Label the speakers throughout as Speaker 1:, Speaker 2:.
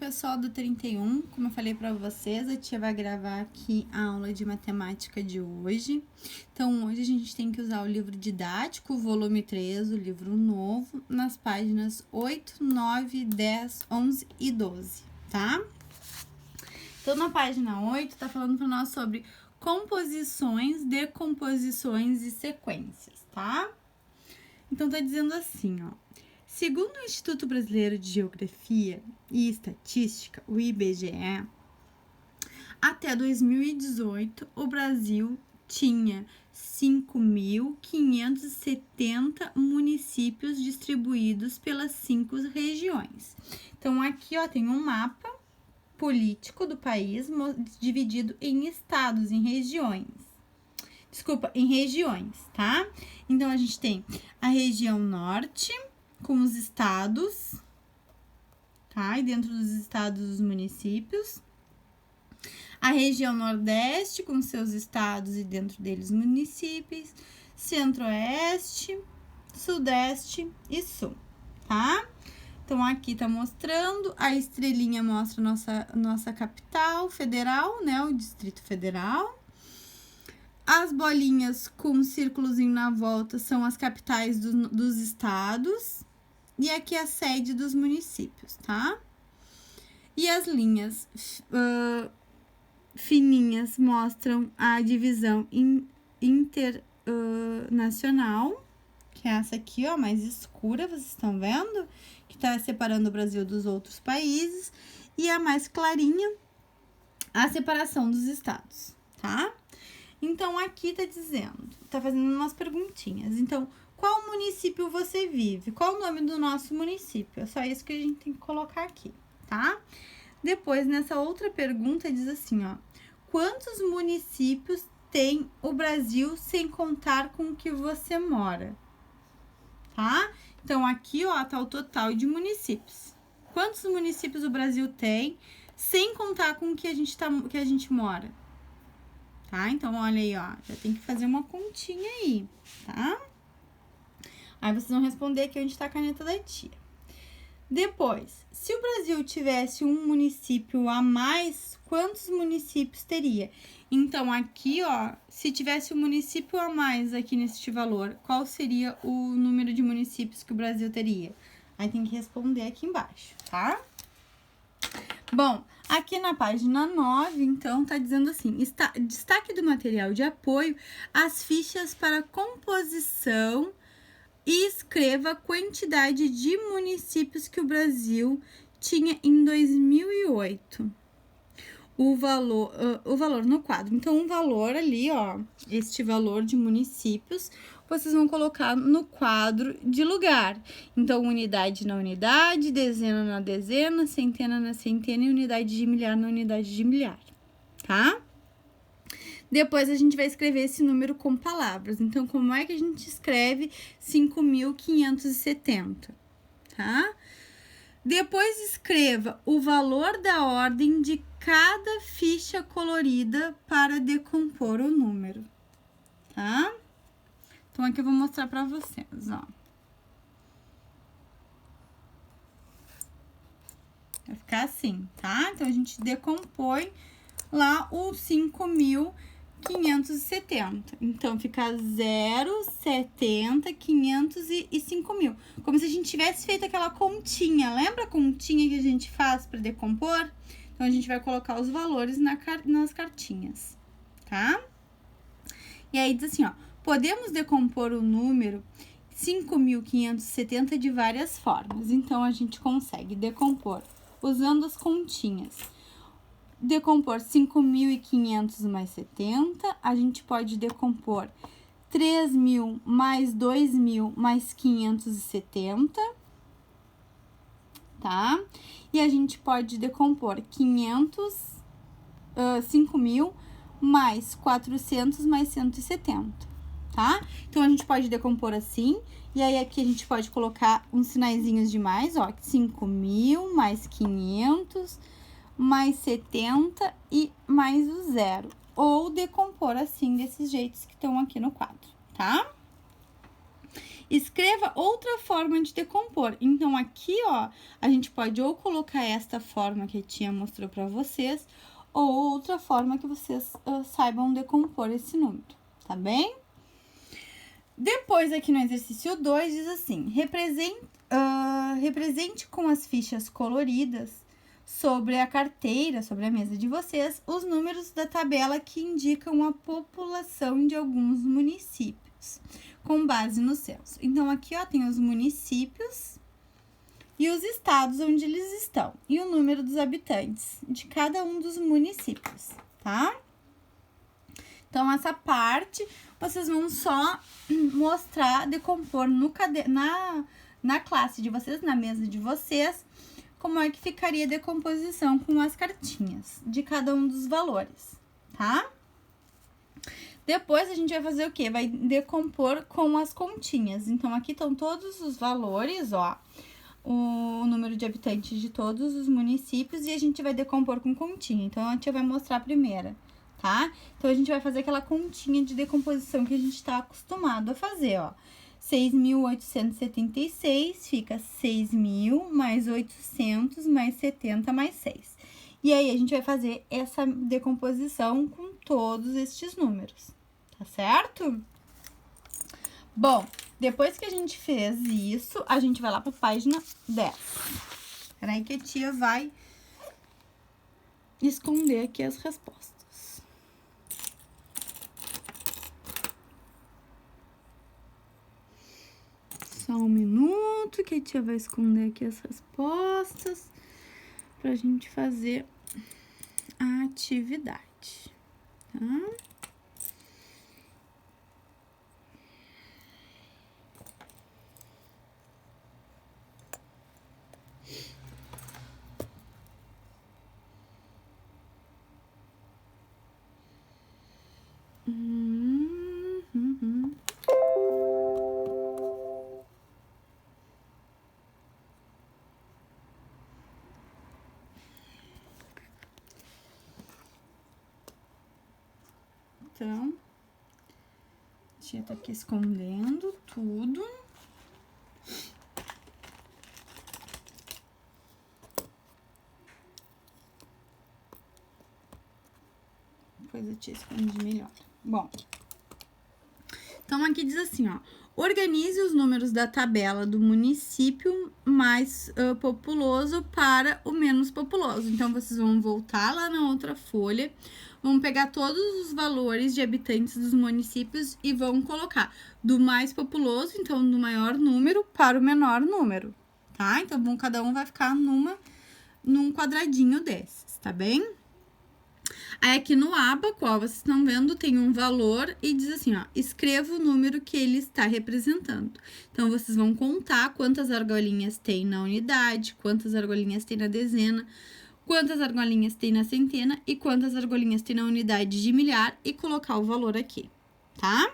Speaker 1: pessoal do 31, como eu falei para vocês, a tia vai gravar aqui a aula de matemática de hoje. Então, hoje a gente tem que usar o livro didático, volume 3, o livro novo, nas páginas 8, 9, 10, 11 e 12, tá? Então, na página 8, tá falando para nós sobre composições, decomposições e sequências, tá? Então, tá dizendo assim, ó. Segundo o Instituto Brasileiro de Geografia e Estatística, o IBGE, até 2018, o Brasil tinha 5.570 municípios distribuídos pelas 5 regiões. Então, aqui, ó, tem um mapa político do país dividido em estados, em regiões. Desculpa, em regiões, tá? Então, a gente tem a região norte, com os estados, tá? E dentro dos estados, os municípios. A região nordeste, com seus estados e dentro deles municípios. Centro-oeste, sudeste e sul, tá? Então, aqui tá mostrando, a estrelinha mostra nossa capital federal, né? O Distrito Federal. As bolinhas com um círculozinho na volta são as capitais dos estados. E aqui a sede dos municípios, tá? E as linhas fininhas mostram a divisão internacional, que é essa aqui, ó, mais escura, vocês estão vendo? Que tá separando o Brasil dos outros países. E a mais clarinha, a separação dos estados, tá? Então, aqui tá dizendo, tá fazendo umas perguntinhas. Então, qual município você vive? Qual o nome do nosso município? É só isso que a gente tem que colocar aqui, tá? Depois, nessa outra pergunta, diz assim, ó. Quantos municípios tem o Brasil sem contar com o que você mora? Tá? Então, aqui, ó, tá o total de municípios. Quantos municípios o Brasil tem sem contar com o que a gente mora? Tá? Então, olha aí, ó. Já tem que fazer uma continha aí, tá? Aí vocês vão responder aqui onde está a caneta da tia. Depois, se o Brasil tivesse um município a mais, quantos municípios teria? Então, aqui, ó, se tivesse um município a mais aqui neste valor, qual seria o número de municípios que o Brasil teria? Aí tem que responder aqui embaixo, tá? Bom, aqui na página 9, então, tá dizendo assim, destaque do material de apoio, as fichas para composição e escreva a quantidade de municípios que o Brasil tinha em 2008. O valor no quadro. Então, um valor ali, ó, este valor de municípios, vocês vão colocar no quadro de lugar. Então, unidade na unidade, dezena na dezena, centena na centena e unidade de milhar na unidade de milhar, tá? Depois, a gente vai escrever esse número com palavras. Então, como é que a gente escreve 5.570, tá? Depois, escreva o valor da ordem de cada ficha colorida para decompor o número, tá? Então, aqui eu vou mostrar para vocês, ó. Vai ficar assim, tá? Então, a gente decompõe lá o 5.570. Então, fica 0, 70, 500 e 5.000. Como se a gente tivesse feito aquela continha. Lembra a continha que a gente faz para decompor? Então, a gente vai colocar os valores nas cartinhas, tá? E aí, diz assim, ó. Podemos decompor o número 5.570 de várias formas. Então, a gente consegue decompor usando as continhas. Decompor 5.500 mais 70, a gente pode decompor 3.000 mais 2.000 mais 570, tá? E a gente pode decompor 5.000 mais 400 mais 170, tá? Então, a gente pode decompor assim, e aí aqui a gente pode colocar uns sinaizinhos de mais, ó, 5.000 mais 500 mais 70 e mais o 0. Ou decompor assim, desses jeitos que estão aqui no quadro, tá? Escreva outra forma de decompor. Então, aqui, ó, a gente pode ou colocar esta forma que a tia mostrou para vocês, ou outra forma que vocês saibam decompor esse número, tá bem? Depois, aqui no exercício 2, diz assim, represente com as fichas coloridas sobre a carteira, sobre a mesa de vocês, os números da tabela que indicam a população de alguns municípios, com base no censo. Então, aqui, ó, tem os municípios e os estados onde eles estão, e o número dos habitantes de cada um dos municípios, tá? Então, essa parte, vocês vão só mostrar, decompor na classe de vocês, na mesa de vocês, como é que ficaria a decomposição com as cartinhas de cada um dos valores, tá? Depois, a gente vai fazer o quê? Vai decompor com as continhas. Então, aqui estão todos os valores, ó, o número de habitantes de todos os municípios e a gente vai decompor com continha. Então, a tia vai mostrar a primeira, tá? Então, a gente vai fazer aquela continha de decomposição que a gente tá acostumado a fazer, ó. 6.876 fica 6.000 mais 800 mais 70 mais 6. E aí, a gente vai fazer essa decomposição com todos estes números, tá certo? Bom, depois que a gente fez isso, a gente vai lá para a página 10. Peraí que a tia vai esconder aqui as respostas. Só um minuto que a tia vai esconder aqui as respostas pra gente fazer a atividade, tá? Então, a tia tá aqui escondendo tudo. Depois a tia esconde melhor. Bom, então aqui diz assim, ó. Organize os números da tabela do município mais populoso para o menos populoso. Então, vocês vão voltar lá na outra folha, vão pegar todos os valores de habitantes dos municípios e vão colocar do mais populoso, então do maior número, para o menor número, tá? Então, cada um vai ficar num quadradinho desses, tá bem? Aí, aqui no ábaco, ó, vocês estão vendo, tem um valor e diz assim, ó, escreva o número que ele está representando. Então, vocês vão contar quantas argolinhas tem na unidade, quantas argolinhas tem na dezena, quantas argolinhas tem na centena e quantas argolinhas tem na unidade de milhar e colocar o valor aqui, tá?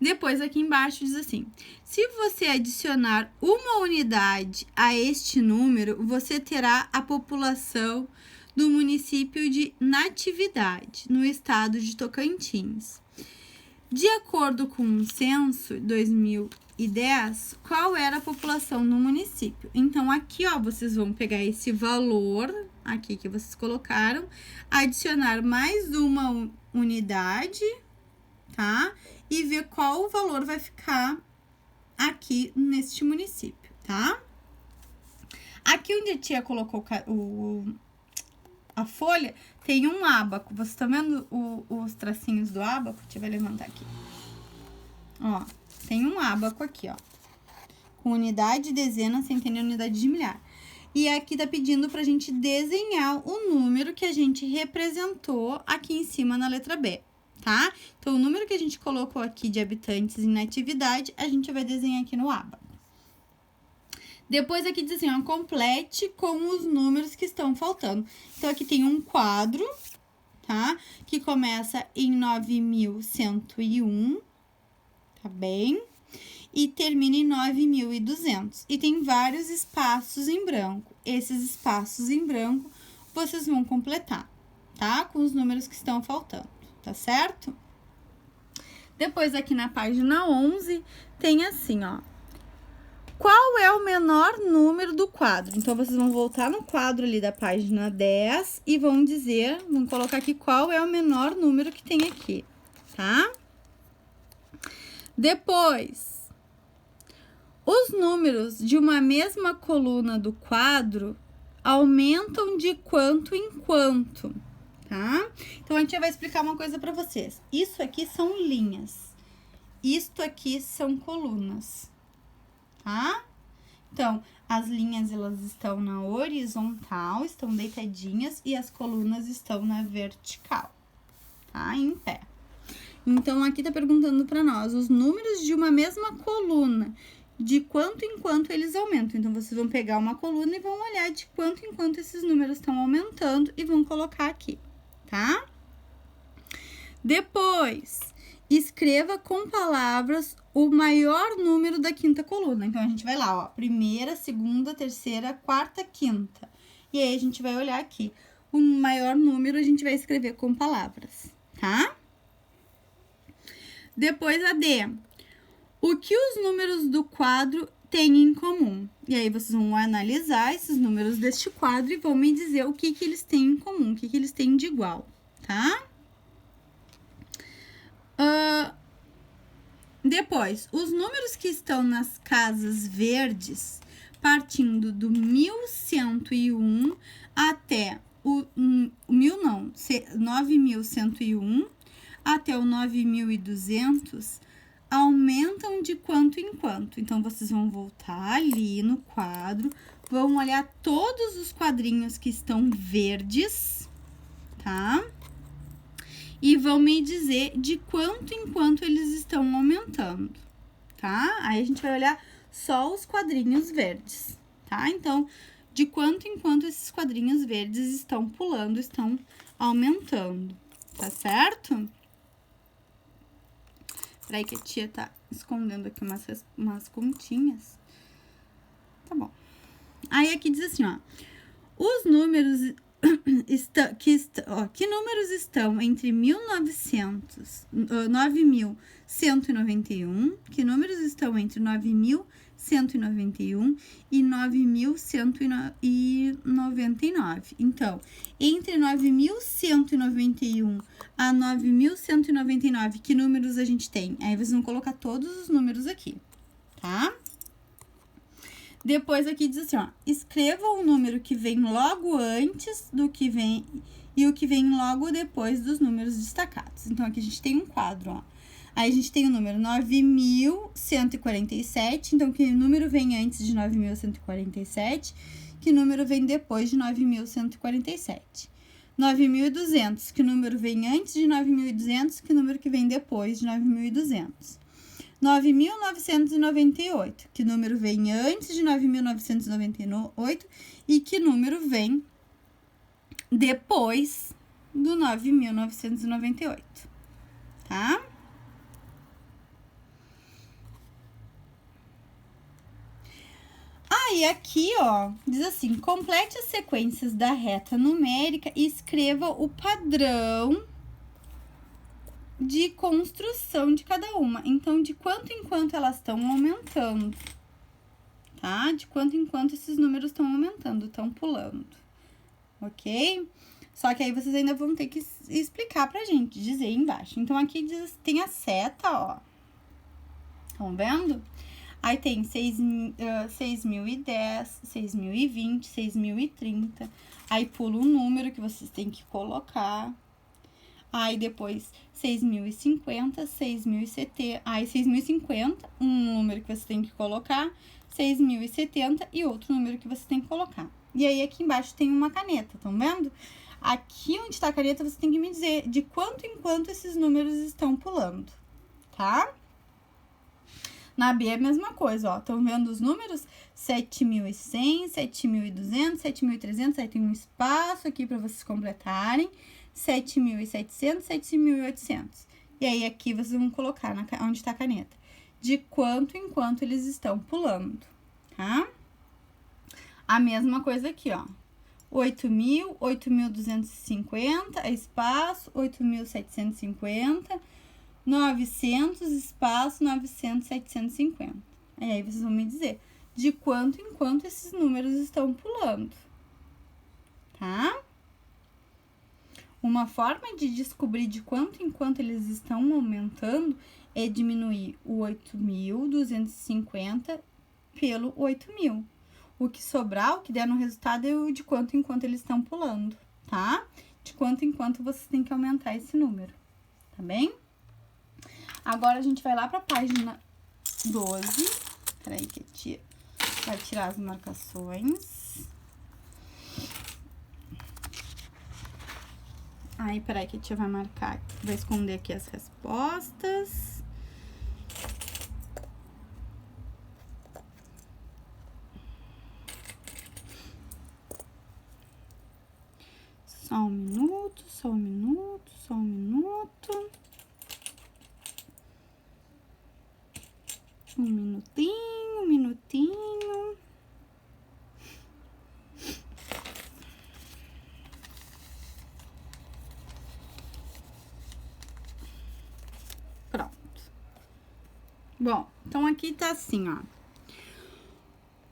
Speaker 1: Depois, aqui embaixo, diz assim, se você adicionar uma unidade a este número, você terá a população do município de Natividade, no estado de Tocantins. De acordo com o censo 2010, qual era a população no município? Então, aqui, ó, vocês vão pegar esse valor aqui que vocês colocaram, adicionar mais uma unidade, tá? E ver qual o valor vai ficar aqui neste município, tá? Aqui onde a tia colocou a folha, tem um ábaco. Vocês estão vendo os tracinhos do ábaco? A tia vai levantar aqui. Ó, tem um ábaco aqui, ó. Com unidade, dezena, centena e unidade de milhar. E aqui tá pedindo pra gente desenhar o número que a gente representou aqui em cima na letra B, tá? Então, o número que a gente colocou aqui de habitantes em Natividade, a gente vai desenhar aqui no ábaco. Depois, aqui diz assim, ó, complete com os números que estão faltando. Então, aqui tem um quadro, tá? Que começa em 9.101, tá bem? E termina em 9.200. E tem vários espaços em branco. Esses espaços em branco, vocês vão completar, tá? Com os números que estão faltando, tá certo? Depois, aqui na página 11, tem assim, ó. Qual é o menor número do quadro? Então, vocês vão voltar no quadro ali da página 10 e vão colocar aqui qual é o menor número que tem aqui, tá? Depois, os números de uma mesma coluna do quadro aumentam de quanto em quanto, tá? Então, a gente vai explicar uma coisa para vocês. Isso aqui são linhas. Isto aqui são colunas, tá? Então, as linhas, elas estão na horizontal, estão deitadinhas, e as colunas estão na vertical, tá? Em pé. Então, aqui tá perguntando para nós os números de uma mesma coluna, de quanto em quanto eles aumentam. Então, vocês vão pegar uma coluna e vão olhar de quanto em quanto esses números estão aumentando e vão colocar aqui, tá? Depois, escreva com palavras o maior número da quinta coluna. Então, a gente vai lá, ó, primeira, segunda, terceira, quarta, quinta. E aí, a gente vai olhar aqui. O maior número a gente vai escrever com palavras, tá? Depois, a D. O que os números do quadro têm em comum? E aí, vocês vão analisar esses números deste quadro e vão me dizer o que eles têm em comum, o que eles têm de igual, tá? Depois, os números que estão nas casas verdes, partindo do 1101 até o 9101 até o 9200, aumentam de quanto em quanto. Então, vocês vão voltar ali no quadro, vão olhar todos os quadrinhos que estão verdes, tá? E vão me dizer de quanto em quanto eles estão aumentando, tá? Aí, a gente vai olhar só os quadrinhos verdes, tá? Então, de quanto em quanto esses quadrinhos verdes estão pulando, estão aumentando, tá certo? Peraí que a tia tá escondendo aqui umas continhas. Tá bom. Aí, aqui diz assim, ó. Os números... que números estão entre 9.191, que números estão entre 9.191 e 9.199. Então, entre 9.191 a 9.199, que números a gente tem? Aí, vocês vão colocar todos os números aqui, tá? Depois, aqui diz assim, ó, escreva o número que vem logo antes do que vem e o que vem logo depois dos números destacados. Então, aqui a gente tem um quadro, ó. Aí, a gente tem o número 9.147, então, que número vem antes de 9.147, que número vem depois de 9.147. 9.200, que número vem antes de 9.200, que número que vem depois de 9.200. 9.998, que número vem antes de 9.998 e que número vem depois do 9.998, tá? Aí, aqui, ó, diz assim, complete as sequências da reta numérica e escreva o padrão de construção de cada uma. Então, de quanto em quanto elas estão aumentando, tá? De quanto em quanto esses números estão aumentando, estão pulando, ok? Só que aí vocês ainda vão ter que explicar pra gente, dizer aí embaixo. Então, aqui diz, tem a seta, ó. Estão vendo? Aí tem 6.010, 6.020, 6.030. Aí pula um número que vocês têm que colocar. Aí depois 6.050, 6.070, aí 6.050, um número que você tem que colocar, 6.070 e outro número que você tem que colocar. E aí aqui embaixo tem uma caneta, estão vendo? Aqui onde está a caneta você tem que me dizer de quanto em quanto esses números estão pulando, tá? Na B é a mesma coisa, ó, estão vendo os números? 7.100, 7.200, 7.300, aí tem um espaço aqui para vocês completarem. 7.700, 7.800. E aí, aqui vocês vão colocar onde está a caneta. De quanto em quanto eles estão pulando, tá? A mesma coisa aqui, ó. 8.000, 8.250, espaço, 8.750, 900 espaço 900, 750. E aí vocês vão me dizer de quanto em quanto esses números estão pulando, tá? Uma forma de descobrir de quanto em quanto eles estão aumentando é diminuir o 8.250 pelo 8.000. O que sobrar, o que der no resultado é o de quanto em quanto eles estão pulando, tá? De quanto em quanto vocês têm que aumentar esse número, tá bem? Agora a gente vai lá para a página 12. Peraí que a tia vai tirar as marcações. Aí, peraí que a tia vai marcar, vai esconder aqui as respostas. Só um minuto, só um minuto, só um minuto. Um minutinho, um minutinho. Pronto. Bom, então aqui tá assim, ó.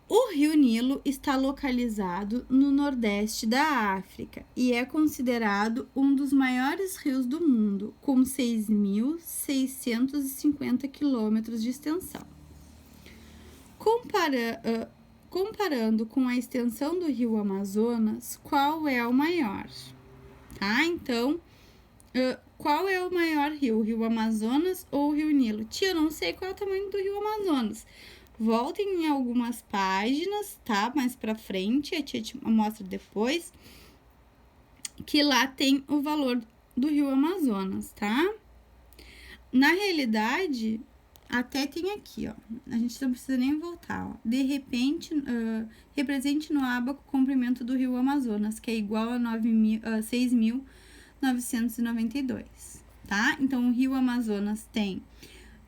Speaker 1: O Rio Nilo está localizado no nordeste da África e é considerado um dos maiores rios do mundo, com 6.650 quilômetros de extensão. Comparando com a extensão do Rio Amazonas, qual é o maior? Tá? Então, qual é o maior rio? O Rio Amazonas ou o Rio Nilo? Tia, eu não sei qual é o tamanho do Rio Amazonas. Voltem em algumas páginas, tá? Mais pra frente, a tia te mostra depois, que lá tem o valor do Rio Amazonas, tá? Na realidade, até tem aqui, ó. A gente não precisa nem voltar, ó. De repente, represente no ábaco o comprimento do Rio Amazonas, que é igual a 6.992, tá? Então, o Rio Amazonas tem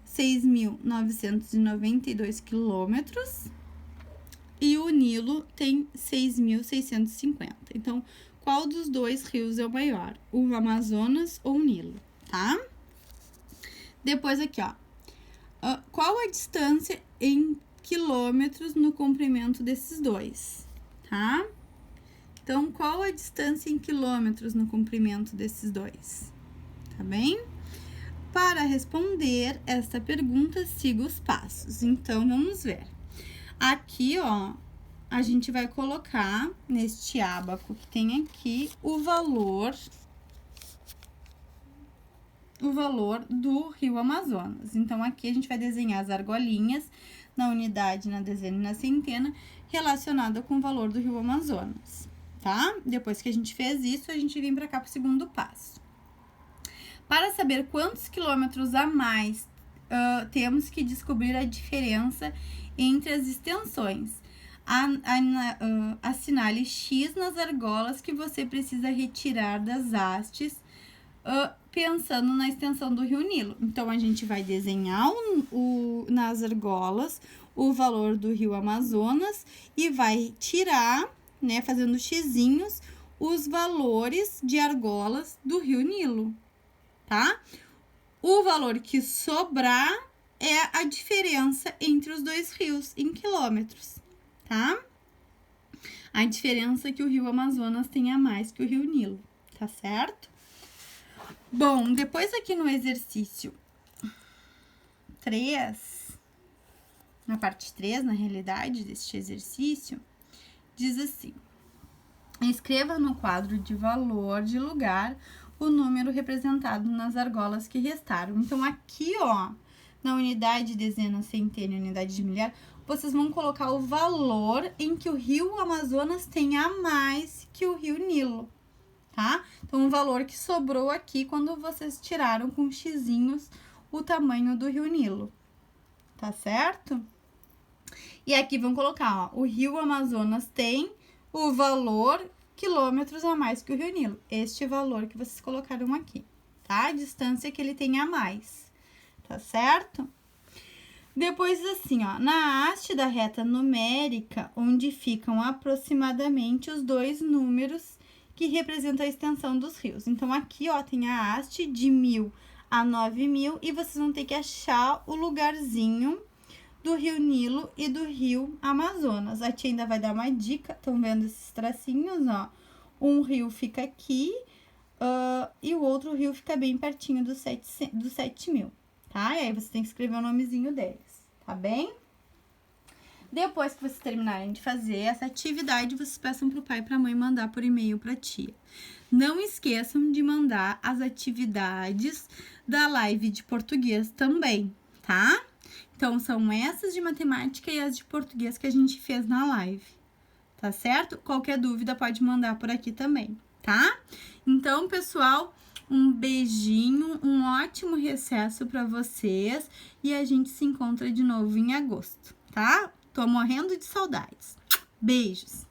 Speaker 1: 6.992 quilômetros e o Nilo tem 6.650. Então, qual dos dois rios é o maior? O Amazonas ou o Nilo, tá? Depois aqui, ó. Qual a distância em quilômetros no comprimento desses dois, tá? Então, qual a distância em quilômetros no comprimento desses dois? Tá bem? Para responder esta pergunta, siga os passos. Então, vamos ver. Aqui, ó, a gente vai colocar neste ábaco que tem aqui o valor do Rio Amazonas. Então, aqui a gente vai desenhar as argolinhas na unidade, na dezena e na centena, relacionada com o valor do Rio Amazonas, tá? Depois que a gente fez isso, a gente vem para cá para o segundo passo. Para saber quantos quilômetros a mais, temos que descobrir a diferença entre as extensões. Assinale X nas argolas que você precisa retirar das hastes, pensando na extensão do Rio Nilo. Então, a gente vai desenhar nas argolas o valor do Rio Amazonas e vai tirar, né, fazendo xizinhos, os valores de argolas do Rio Nilo. Tá? O valor que sobrar é a diferença entre os dois rios em quilômetros, tá? A diferença que o Rio Amazonas tem a mais que o Rio Nilo, tá certo? Bom, depois aqui no exercício 3, na parte 3, na realidade, deste exercício, diz assim: escreva no quadro de valor de lugar o número representado nas argolas que restaram. Então, aqui, ó, na unidade de dezena, centena e unidade de milhar, vocês vão colocar o valor em que o Rio Amazonas tem a mais que o Rio Nilo, tá? Então, o valor que sobrou aqui quando vocês tiraram com xizinhos o tamanho do Rio Nilo, tá certo? E aqui vão colocar, ó, o Rio Amazonas tem o valor quilômetros a mais que o Rio Nilo. Este valor que vocês colocaram aqui, tá? A distância que ele tem a mais, tá certo? Depois, assim, ó, na haste da reta numérica, onde ficam aproximadamente os dois números que representam a extensão dos rios. Então, aqui, ó, tem a haste de 1.000 a 9.000 e vocês vão ter que achar o lugarzinho do Rio Nilo e do Rio Amazonas. A tia ainda vai dar uma dica, estão vendo esses tracinhos, ó? Um rio fica aqui e o outro rio fica bem pertinho do 7.000, tá? E aí você tem que escrever o nomezinho deles, tá bem? Depois que vocês terminarem de fazer essa atividade, vocês peçam pro pai e pra mãe mandar por e-mail pra tia. Não esqueçam de mandar as atividades da live de português também, tá? Então, são essas de matemática e as de português que a gente fez na live, tá certo? Qualquer dúvida pode mandar por aqui também, tá? Então, pessoal, um beijinho, um ótimo recesso pra vocês e a gente se encontra de novo em agosto, tá? Tô morrendo de saudades. Beijos!